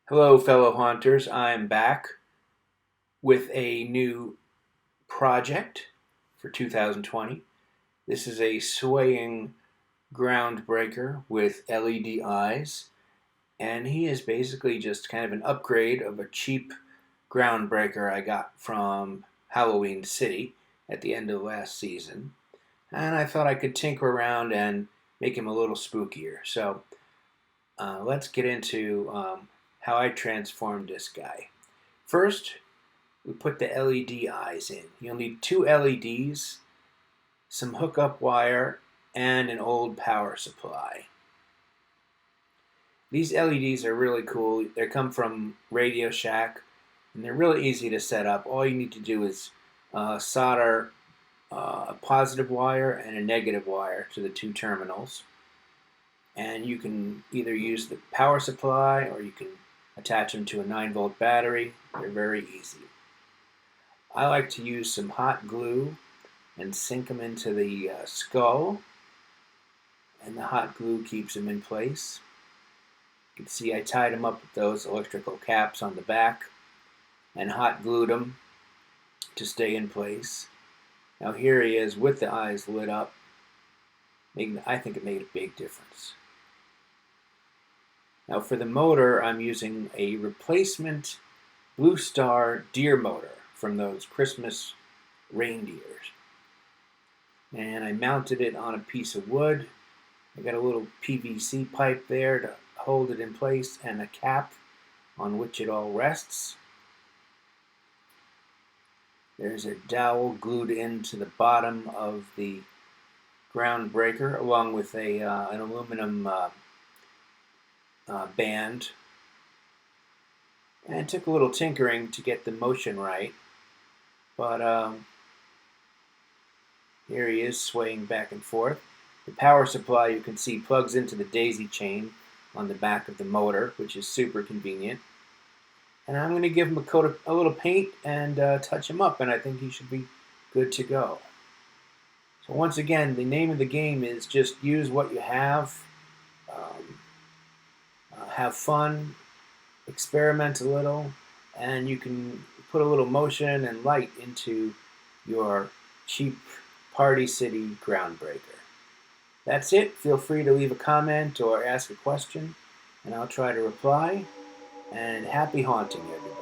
Hello, fellow haunters. I'm back with a new project for 2020. This is a swaying groundbreaker with LED eyes, and he is basically just kind of an upgrade of a cheap groundbreaker I got from Halloween City at the end of last season. And I thought I could tinker around and make him a little spookier. So let's get into how I transformed this guy. First, we put the LED eyes in. You'll need two LEDs, some hookup wire, and an old power supply. These LEDs are really cool. They come from Radio Shack, and they're really easy to set up. All you need to do is solder a positive wire and a negative wire to the two terminals. And you can either use the power supply or you can attach them to a 9-volt battery. They're very easy. I like to use some hot glue and sink them into the skull, and the hot glue keeps them in place. You can see I tied them up with those electrical caps on the back and hot glued them to stay in place. Now here he is with the eyes lit up. I think it made a big difference. Now for the motor, I'm using a replacement Blue Star deer motor from those Christmas reindeers. And I mounted it on a piece of wood. I got a little PVC pipe there to hold it in place and a cap on which it all rests. There's a dowel glued into the bottom of the groundbreaker along with an aluminum band. And it took a little tinkering to get the motion right. But here he is swaying back and forth. The power supply, you can see, plugs into the daisy chain on the back of the motor, which is super convenient. And I'm going to give him a coat of a little paint and touch him up, and I think he should be good to go. So once again, the name of the game is just use what you have, have fun, experiment a little, and you can put a little motion and light into your cheap Party City groundbreaker. That's it. Feel free to leave a comment or ask a question, and I'll try to reply. And happy haunting, everybody.